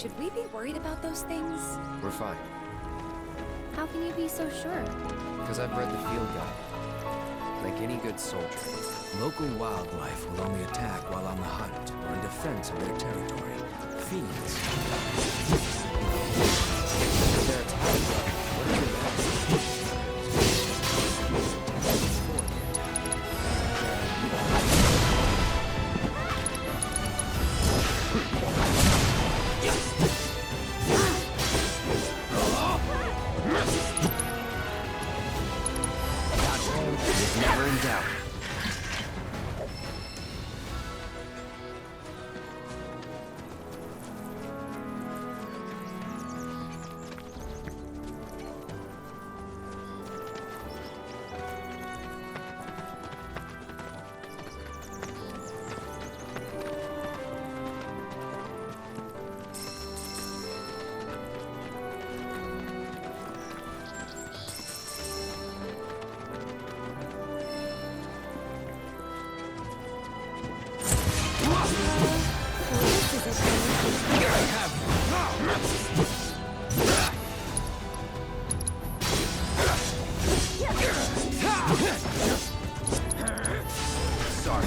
Should we be worried about those things? We're fine. How can you be so sure? Because I've read the field guide. Like any good soldier. Local wildlife will only attack while on the hunt or in defense of their territory. Fiends. They're attacking. What is it? Never in doubt. Sorry.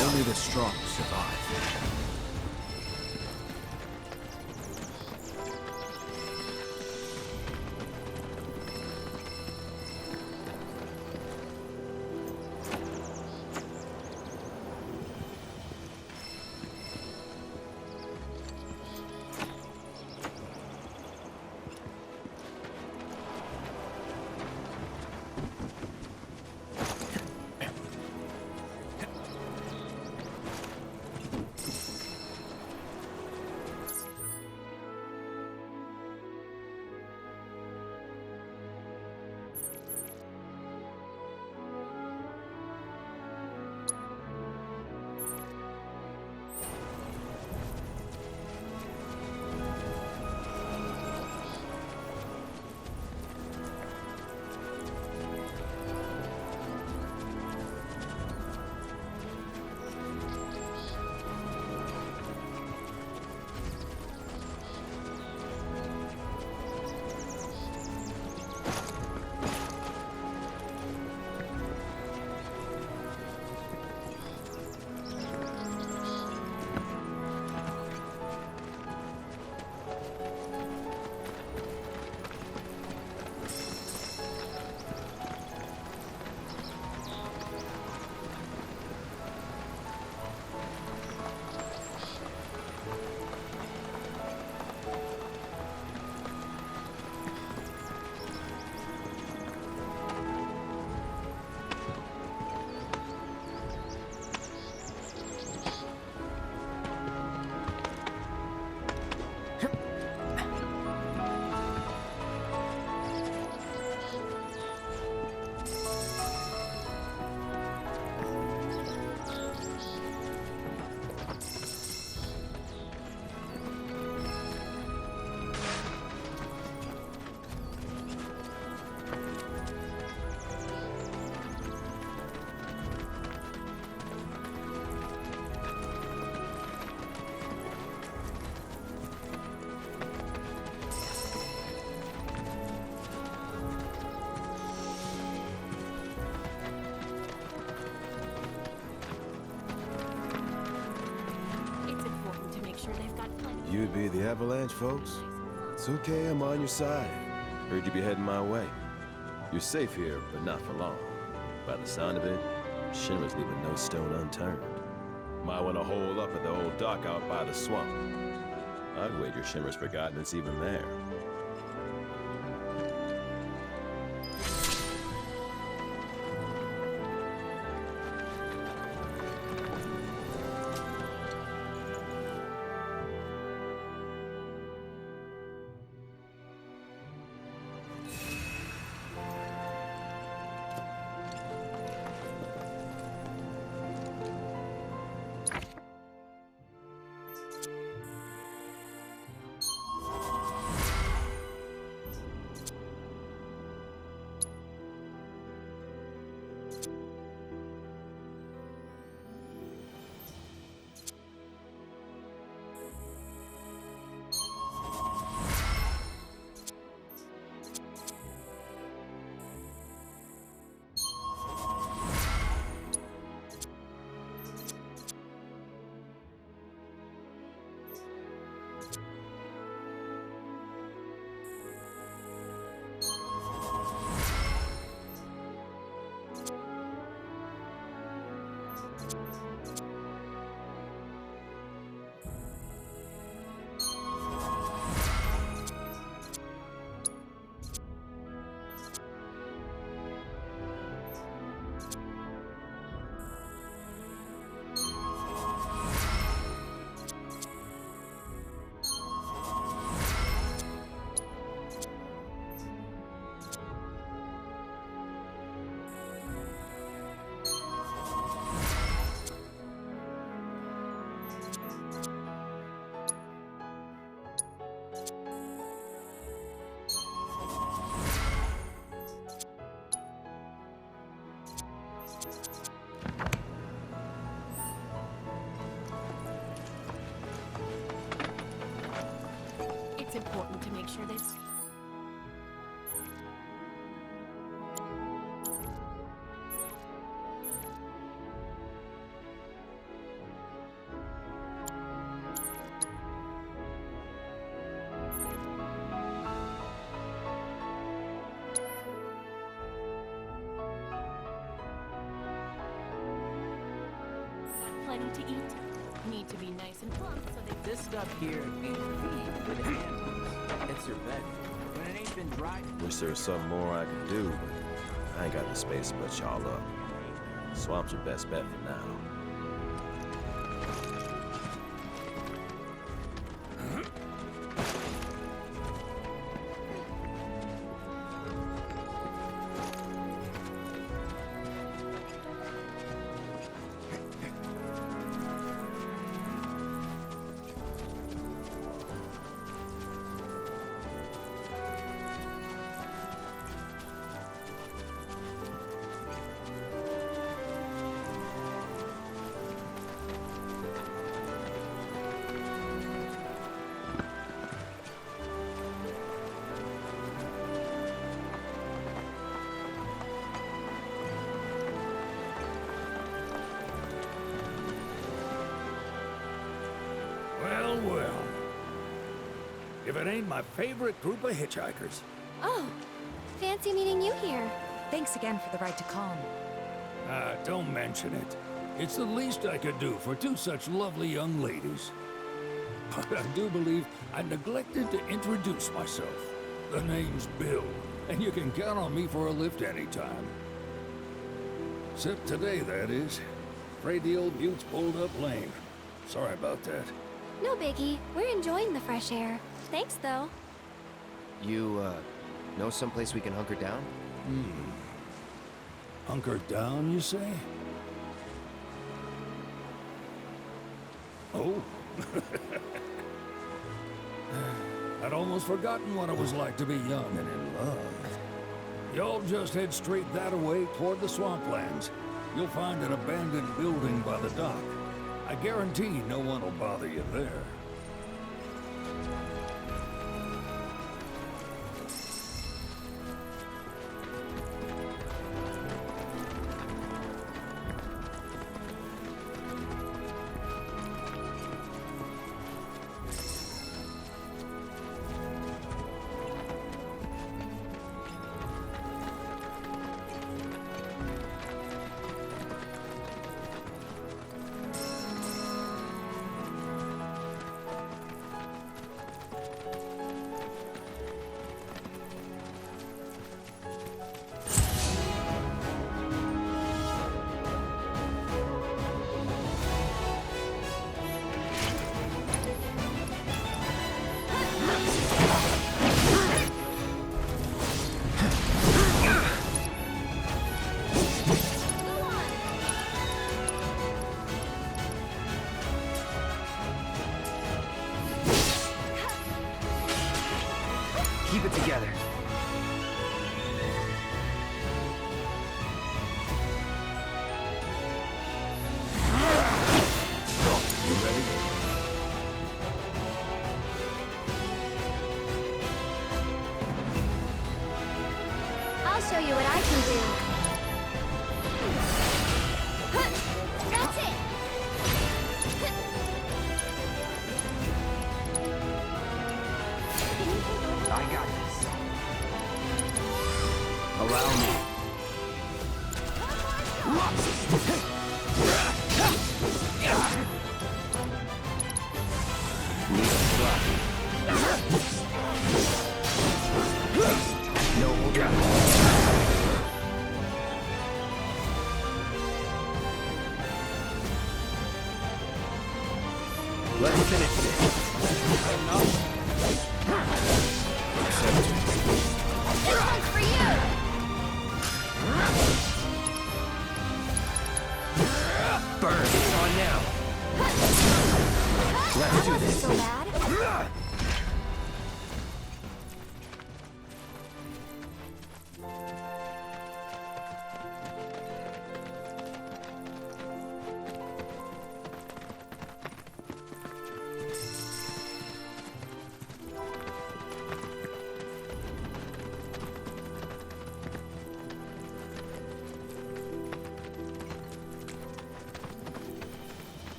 Only the strong survive. You'd be the Avalanche, folks? It's okay, I'm on your side. Heard you be heading my way. You're safe here, but not for long. By the sound of it, Shinra's leaving no stone unturned. Might want to hole up at the old dock out by the swamp. I'd wager Shinra's forgotten it's even there. It's important to make sure this... Plenty to eat. Need to be nice and plump so they... This stuff here ain't feed for the animals. It's their bed. When it ain't been dry... Wish there was something more I could do, but I ain't got the space to put y'all up. Swamp's your best bet for now. Well, well. If it ain't my favorite group of hitchhikers. Oh, fancy meeting you here. Thanks again for the ride to Calm. Don't mention it. It's the least I could do for two such lovely young ladies. But I do believe I neglected to introduce myself. The name's Bill, and you can count on me for a lift anytime. Except today, that is. Afraid the old bute's pulled up lame. Sorry about that. No biggie. We're enjoying the fresh air. Thanks, though. You, know someplace we can hunker down? Hunker down, you say? Oh. I'd almost forgotten what it was like to be young and in love. Y'all just head straight that away toward the swamplands. You'll find an abandoned building by the dock. I guarantee no one will bother you there. Keep it together. You ready? I'll show you what I can do. That's it! I got this. Allow me. Need a fly. No, got it. Let's finish this. This one's for you!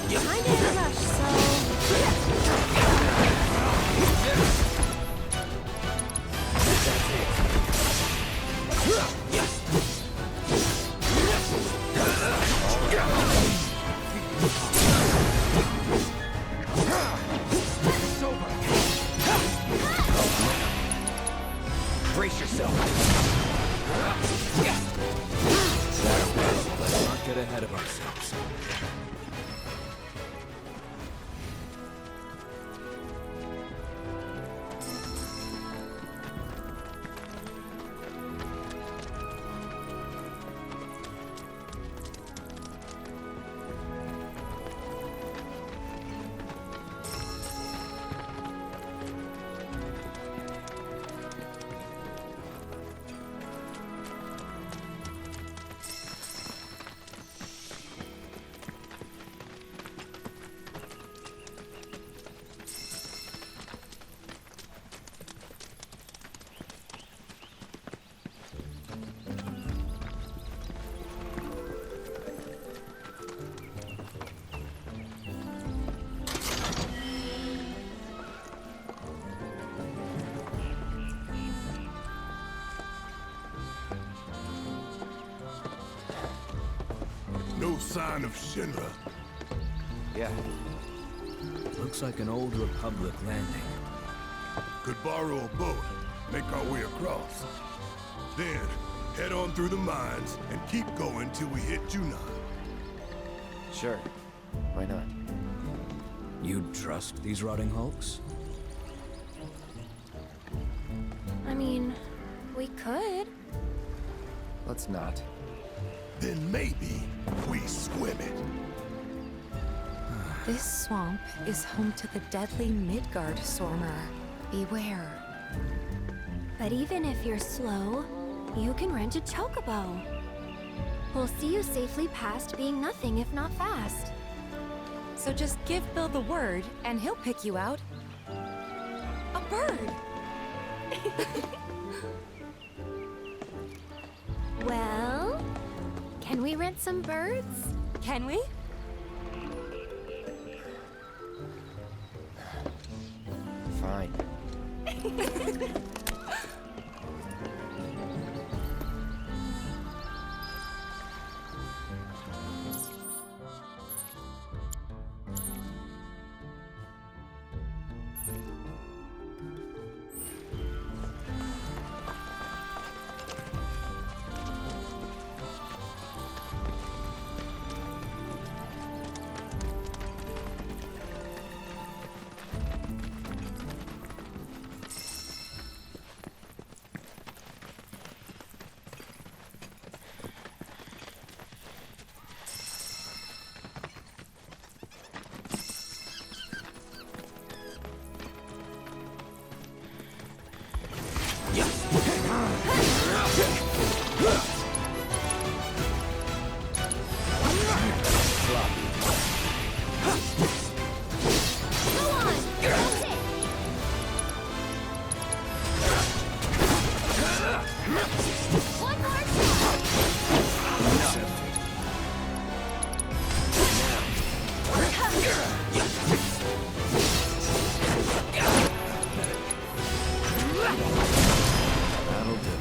Kinda in a rush, so... Brace yourself. Let's not get ahead of ourselves. No sign of Shinra. Yeah. Looks like an old Republic landing. Could borrow a boat, make our way across. Then, head on through the mines and keep going till we hit Junon. Sure. Why not? You'd trust these rotting hulks? I mean, we could. Let's not. Then maybe we swim it. This swamp is home to the deadly Midgard Stormer. Beware. But even if you're slow, you can rent a chocobo. We'll see you safely past being nothing if not fast. So just give Bill the word, and he'll pick you out. A bird! Well, can we rent some birds? Can we? Fine. That'll do.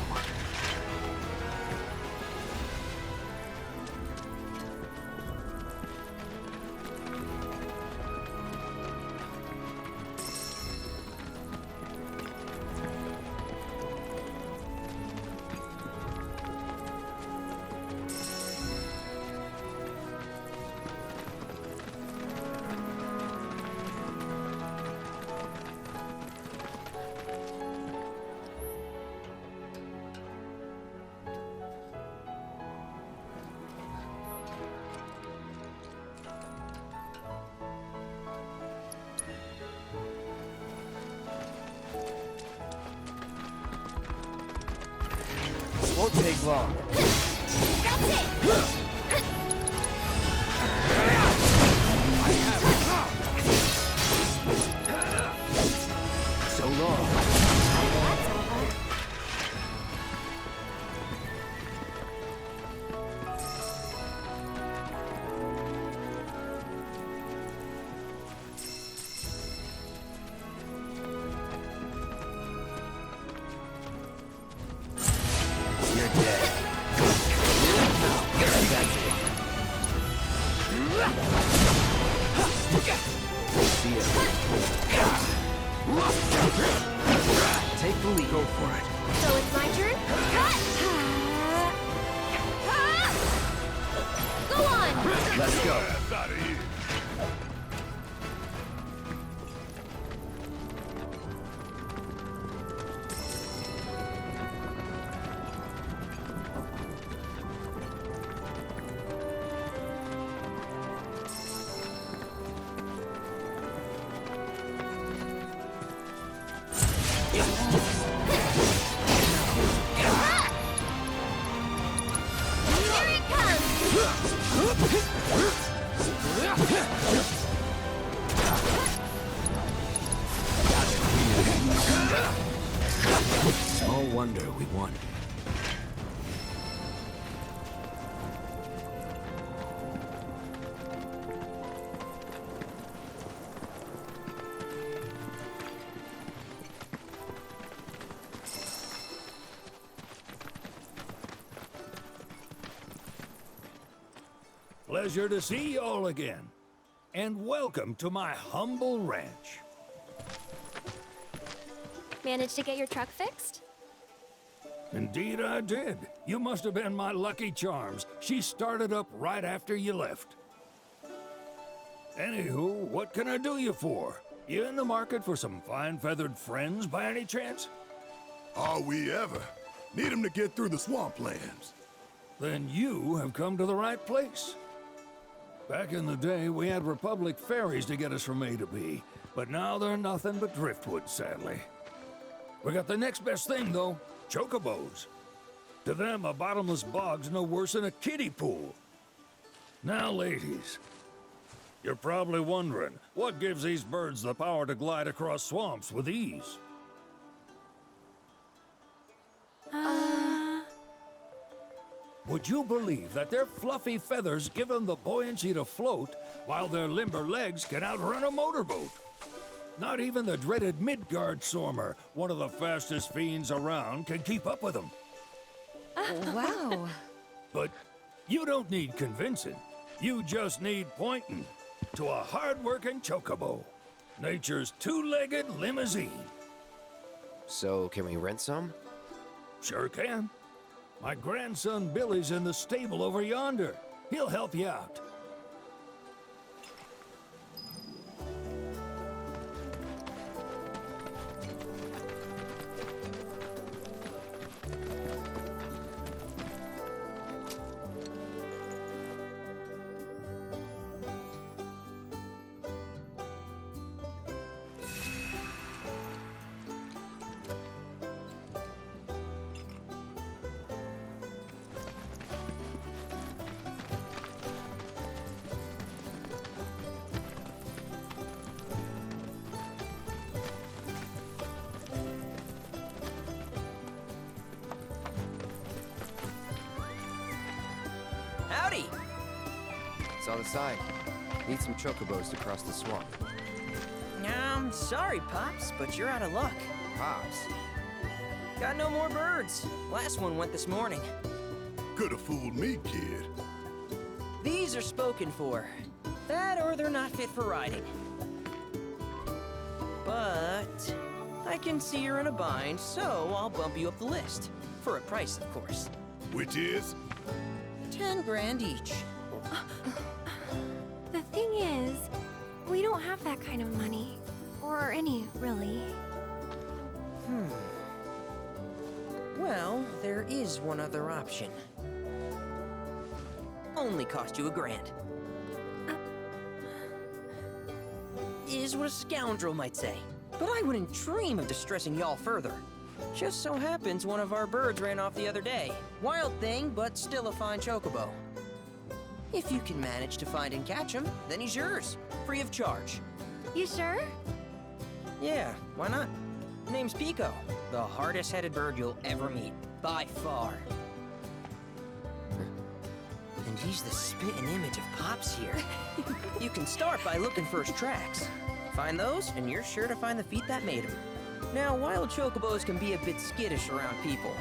Won't take long. So long. See it. Take the lead. Go for it. So it's my turn? Go on! Let's go. Ass out of here. Here it comes! Small wonder we won. Pleasure to see you all again. And welcome to my humble ranch. Managed to get your truck fixed? Indeed I did. You must have been my lucky charms. She started up right after you left. Anywho, what can I do you for? You in the market for some fine-feathered friends by any chance? Are we ever? Need 'em to get through the swamplands. Then you have come to the right place. Back in the day, we had Republic ferries to get us from A to B, but now they're nothing but driftwood, sadly. We got the next best thing, though, chocobos. To them, a bottomless bog's no worse than a kiddie pool. Now, ladies, you're probably wondering, what gives these birds the power to glide across swamps with ease? Would you believe that their fluffy feathers give them the buoyancy to float, while their limber legs can outrun a motorboat? Not even the dreaded Midgard Sormer, one of the fastest fiends around, can keep up with them. Wow. But you don't need convincing. You just need pointing to a hard-working chocobo. Nature's two-legged limousine. So, can we rent some? Sure can. My grandson Billy's in the stable over yonder. He'll help you out. Howdy! Saw the sign. Need some chocobos to cross the swamp. Sorry, Pops, but you're out of luck. Pops. Got no more birds. Last one went this morning. Could've fooled me, kid. These are spoken for. That or they're not fit for riding. But I can see you're in a bind, so I'll bump you up the list. For a price, of course. Which is? 10 grand each. The thing is, we don't have that kind of money. Or any, really. Well, there is one other option. Only cost you $1,000. Is what a scoundrel might say. But I wouldn't dream of distressing y'all further. Just so happens one of our birds ran off the other day. Wild thing, but still a fine chocobo. If you can manage to find and catch him, then he's yours. Free of charge. You sure? Yeah, why not? Name's Pico. The hardest-headed bird you'll ever meet. By far. And he's the spitting image of Pops here. You can start by looking for his tracks. Find those, and you're sure to find the feet that made him. Now, wild chocobos can be a bit skittish around people.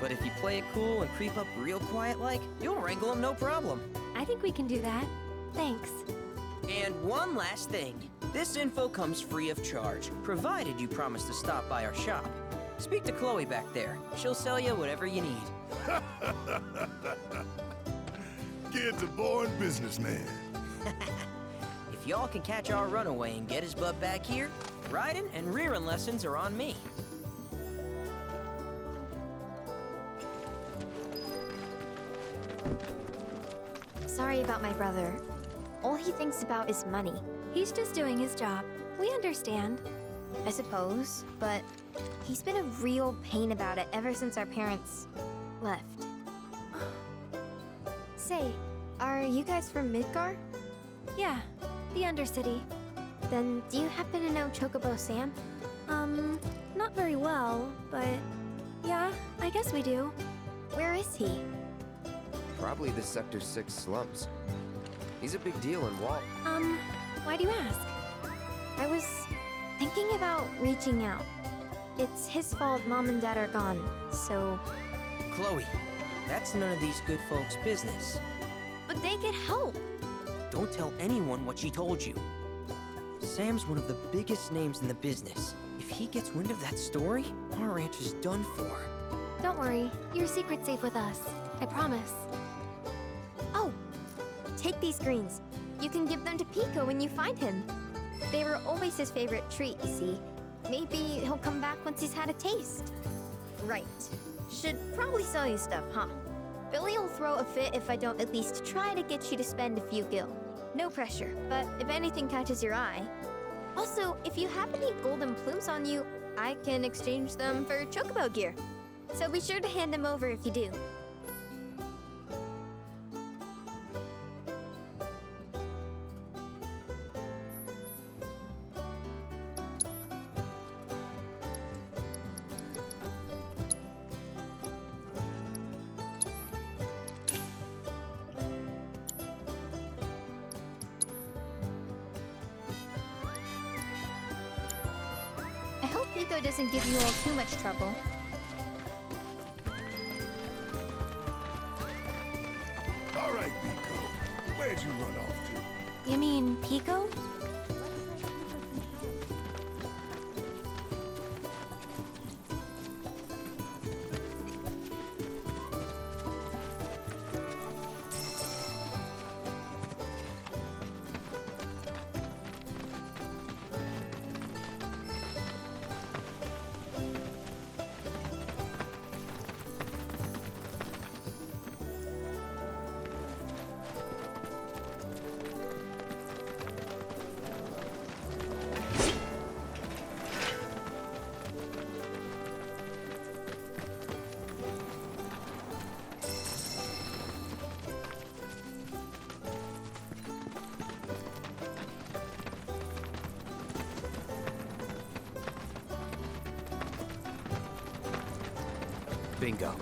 But if you play it cool and creep up real quiet-like, you'll wrangle them no problem. I think we can do that. Thanks. And one last thing. This info comes free of charge, provided you promise to stop by our shop. Speak to Chloe back there. She'll sell you whatever you need. Kid's a born businessman. If y'all can catch our runaway and get his butt back here, riding and rearing lessons are on me. Sorry about my brother. All he thinks about is money. He's just doing his job. We understand. I suppose, but he's been a real pain about it ever since our parents left. Say, are you guys from Midgar? Yeah, the Undercity. Then do you happen to know Chocobo Sam? Not very well, but yeah, I guess we do. Where is he? Probably the Sector 6 slums. He's a big deal in Walt. Why do you ask? I was thinking about reaching out. It's his fault Mom and Dad are gone, so... Chloe, that's none of these good folks' business. But they could help! Don't tell anyone what she told you. Sam's one of the biggest names in the business. If he gets wind of that story, our ranch is done for. Don't worry, your secret's safe with us. I promise. Oh! Take these greens. You can give them to Pico when you find him. They were always his favorite treat, you see. Maybe he'll come back once he's had a taste. Right. Should probably sell you stuff, huh? Billy'll throw a fit if I don't at least try to get you to spend a few gil. No pressure, but if anything catches your eye... Also, if you have any golden plumes on you, I can exchange them for Chocobo gear. So be sure to hand them over if you do. I hope Pico doesn't give you all too much trouble. All right, Pico. Where'd you run off to? You mean Pico? Bingo.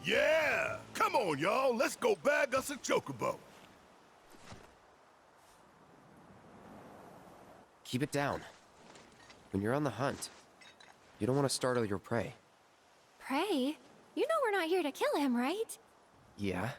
Yeah! Come on, y'all. Let's go bag us a chocobo. Keep it down. When you're on the hunt, you don't want to startle your prey. Prey? You know we're not here to kill him, right? Yeah?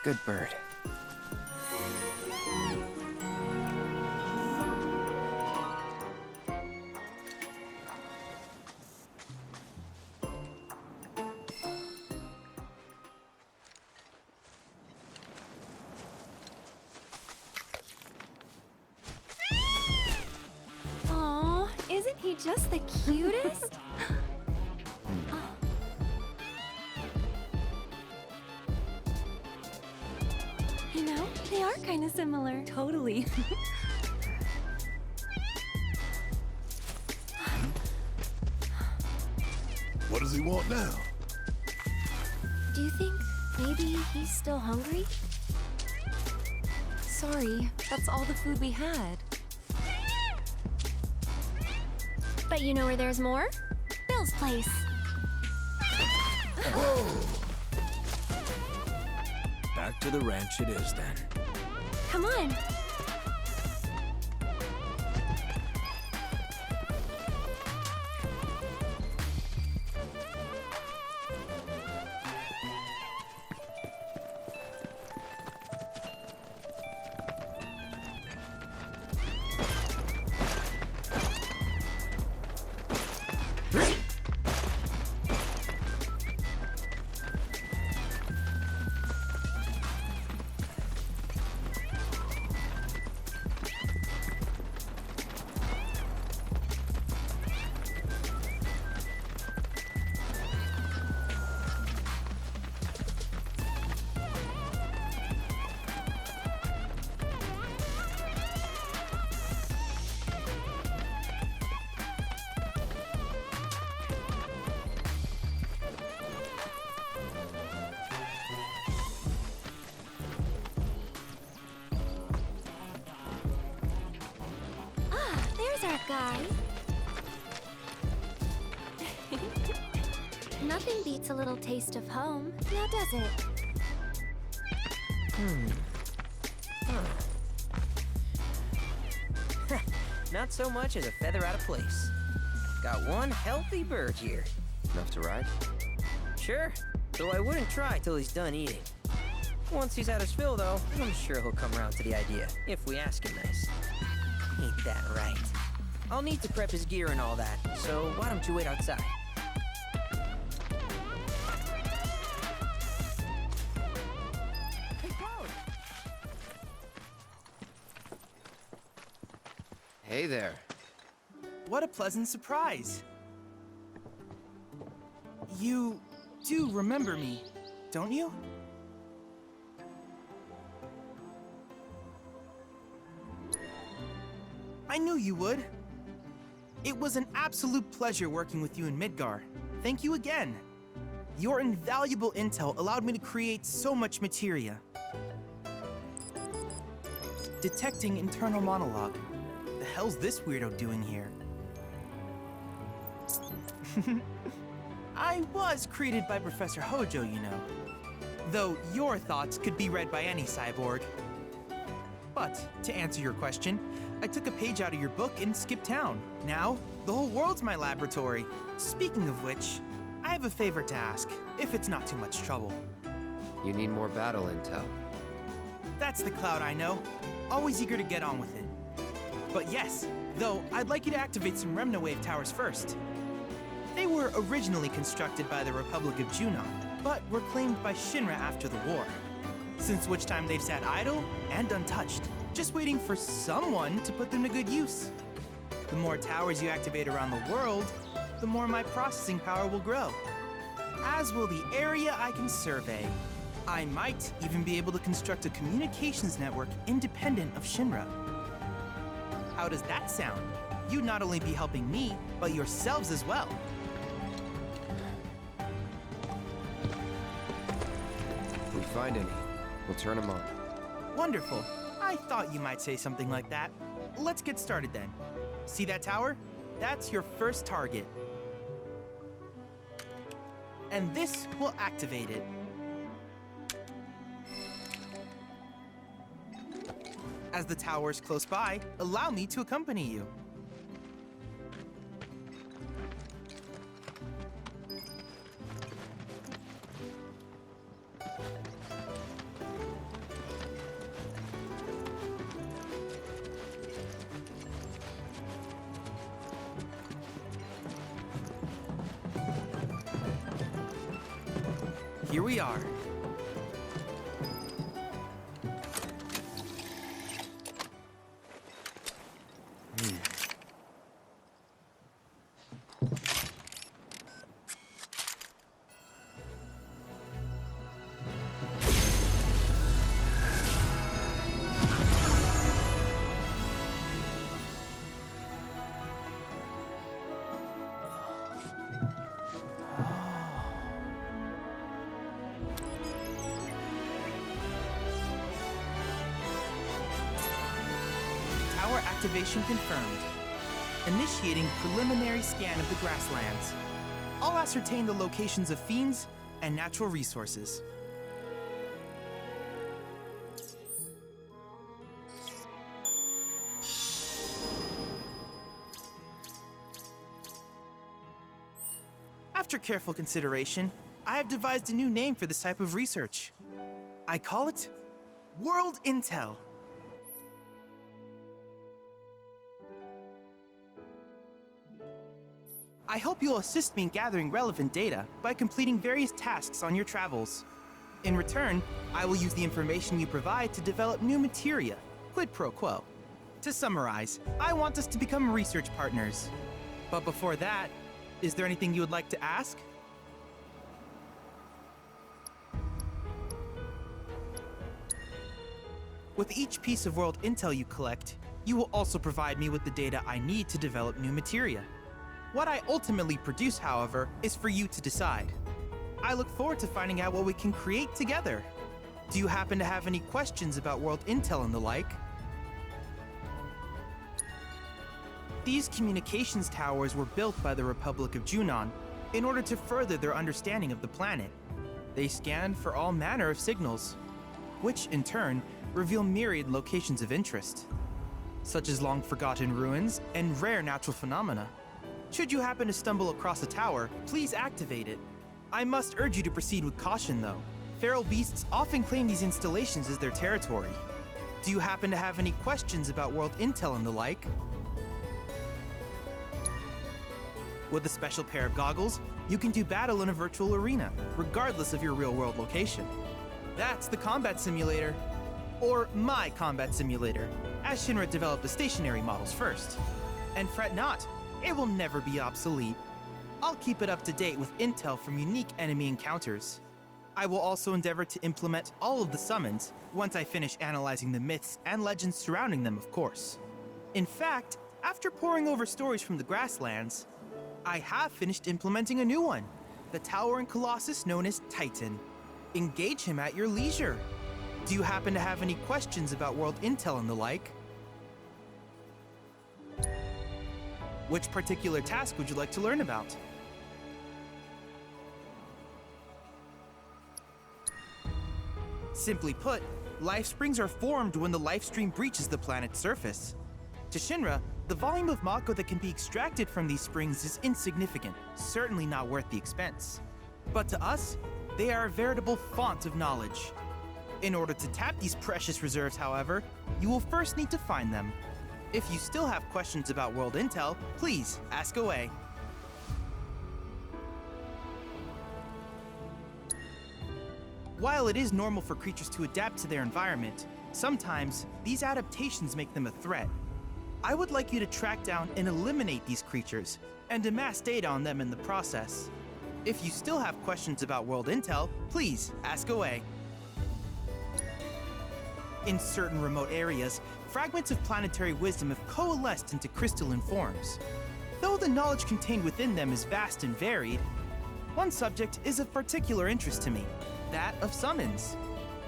Good bird. Aw, isn't he just the cutest? You know, they are kind of similar. Totally. What does he want now? Do you think maybe he's still hungry? Sorry, that's all the food we had. But you know where there's more? Bill's place. Back to the ranch it is then. Come on. There's our guy. Nothing beats a little taste of home, now does it? Not so much as a feather out of place. Got one healthy bird here. Enough to ride? Sure, though I wouldn't try till he's done eating. Once he's had his fill, though, I'm sure he'll come around to the idea, if we ask him nice. Ain't that right? I'll need to prep his gear and all that, so why don't you wait outside? Hey there. What a pleasant surprise. You do remember me, don't you? I knew you would. It was an absolute pleasure working with you in Midgar. Thank you again. Your invaluable intel allowed me to create so much materia. Detecting internal monologue. The hell's this weirdo doing here? I was created by Professor Hojo, you know. Though your thoughts could be read by any cyborg. But, to answer your question, I took a page out of your book and skipped town. Now, the whole world's my laboratory. Speaking of which, I have a favor to ask, if it's not too much trouble. You need more battle intel. That's the Cloud I know. Always eager to get on with it. But yes, though, I'd like you to activate some Remna Wave towers first. They were originally constructed by the Republic of Junon, but were claimed by Shinra after the war. Since which time they've sat idle and untouched, just waiting for someone to put them to good use. The more towers you activate around the world, the more my processing power will grow. As will the area I can survey. I might even be able to construct a communications network independent of Shinra. How does that sound? You'd not only be helping me, but yourselves as well. If we find any, we'll turn them on. Wonderful. I thought you might say something like that. Let's get started then. See that tower? That's your first target. And this will activate it. As the tower's close by, allow me to accompany you. here we are. Tower activation confirmed. Initiating preliminary scan of the grasslands. I'll ascertain the locations of fiends and natural resources. After careful consideration, I have devised a new name for this type of research. I call it World Intel. I hope you'll assist me in gathering relevant data by completing various tasks on your travels. In return, I will use the information you provide to develop new materia, quid pro quo. To summarize, I want us to become research partners. But before that, is there anything you would like to ask? With each piece of world intel you collect, you will also provide me with the data I need to develop new materia. What I ultimately produce, however, is for you to decide. I look forward to finding out what we can create together. Do you happen to have any questions about world intel and the like? These communications towers were built by the Republic of Junon in order to further their understanding of the planet. They scan for all manner of signals, which in turn reveal myriad locations of interest, such as long-forgotten ruins and rare natural phenomena. Should you happen to stumble across a tower, please activate it. I must urge you to proceed with caution, though. Feral beasts often claim these installations as their territory. Do you happen to have any questions about world intel and the like? With a special pair of goggles, you can do battle in a virtual arena, regardless of your real-world location. That's the combat simulator. Or my combat simulator, as Shinra developed the stationary models first. And fret not, it will never be obsolete. I'll keep it up to date with intel from unique enemy encounters. I will also endeavor to implement all of the summons once I finish analyzing the myths and legends surrounding them, of course. In fact, after poring over stories from the grasslands, I have finished implementing a new one, the towering colossus known as Titan. Engage him at your leisure. Do you happen to have any questions about world intel and the like? Which particular task would you like to learn about? Simply put, life springs are formed when the life stream breaches the planet's surface. To Shinra, the volume of Mako that can be extracted from these springs is insignificant, certainly not worth the expense. But to us, they are a veritable font of knowledge. In order to tap these precious reserves, however, you will first need to find them. If you still have questions about world intel, please ask away. While it is normal for creatures to adapt to their environment, sometimes these adaptations make them a threat. I would like you to track down and eliminate these creatures, and amass data on them in the process. If you still have questions about world intel, please ask away. In certain remote areas, fragments of planetary wisdom have coalesced into crystalline forms. Though the knowledge contained within them is vast and varied, one subject is of particular interest to me, that of summons.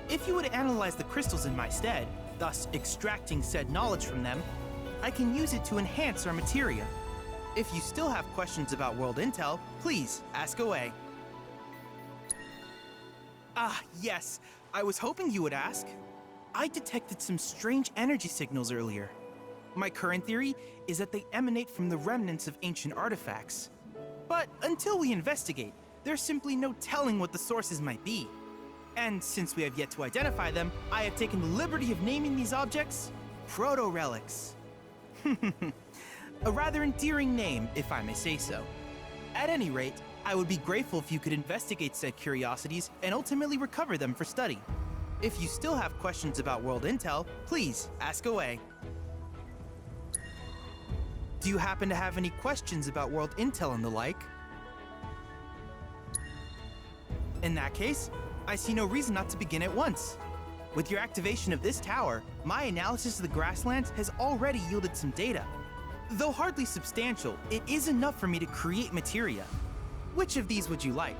If you would analyze the crystals in my stead, thus extracting said knowledge from them, I can use it to enhance our materia. If you still have questions about world intel, please ask away. Ah, yes, I was hoping you would ask. I detected some strange energy signals earlier. My current theory is that they emanate from the remnants of ancient artifacts. But until we investigate, there's simply no telling what the sources might be. And since we have yet to identify them, I have taken the liberty of naming these objects proto-relics. A rather endearing name, if I may say so. At any rate, I would be grateful if you could investigate said curiosities and ultimately recover them for study. If you still have questions about world intel, please ask away. Do you happen to have any questions about world intel and the like? In that case, I see no reason not to begin at once. With your activation of this tower, my analysis of the grasslands has already yielded some data. Though hardly substantial, it is enough for me to create materia. Which of these would you like?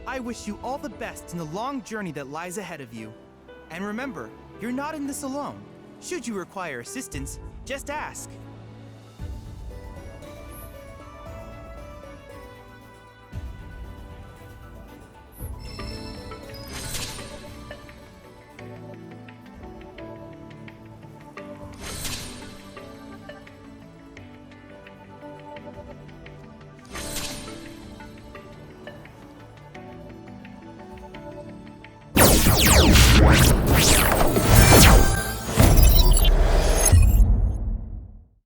I wish you all the best in the long journey that lies ahead of you. And remember, you're not in this alone. Should you require assistance, just ask. What?